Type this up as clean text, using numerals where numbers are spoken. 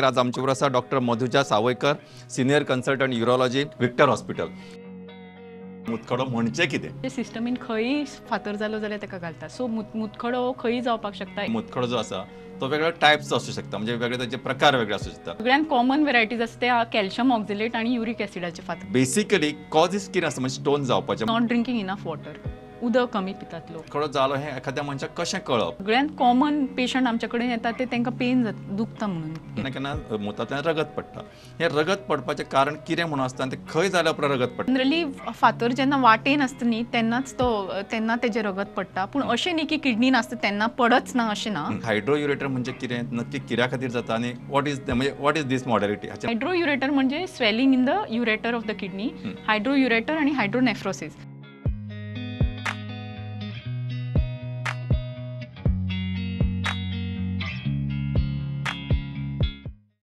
आज आमच्याबरोबर आसा doctor Madhuja Savaykar, senior consultant urology, Victor hospital. मुतखडो म्हणजे कितें? सिस्टमीन खंयी फातर जालो जाल्यार ताका घालता. सो मुतखडो खंयी जावपाक शकता. मुतखडो जो आसा तो वेगळ्या टायप्स असू शकता, म्हणजे वेगळे त्याचे प्रकार वेगळे असू शकता. सगळ्यान कॉमन व्हेरायटीज आसा ते कॅल्शियम ऑक्झिलेट आणि युरिक एसिडाचे फातर. बेसिकली कॉजीस कितें आसता म्हणजे स्टोन जावपाचे? Not drinking enough water. उदक कमी पितात लोक. मुतखडो जालो हे एखाद्या मनशाक कशें कळप? सगळ्यान कॉमन पेशंट आमच्या कडेन येतात ते तांकां पेन दुखता म्हणून. केन्ना केन्ना मुतांतल्यान रगत पडटा. हे रगत पडपाचें कारण कितें म्हणून आसता आनी ते खंय जाल्या उपरांत रगत पडटा? जनरली फातर जेन्ना वाटेन आसता न्ही तेन्ना तेजे रगत पडटा. पूण अशें न्ही की किडनीन आसता तेन्ना पडच ना अशें ना. हायड्रोयुरेटर म्हणजे कितें, नक्की कित्या खातीर जाता आनी what is this modality? Hydroureter म्हणजे swelling in the ureter of the kidney. Hydroureter आणि हायड्रोनेफ्रोसिस.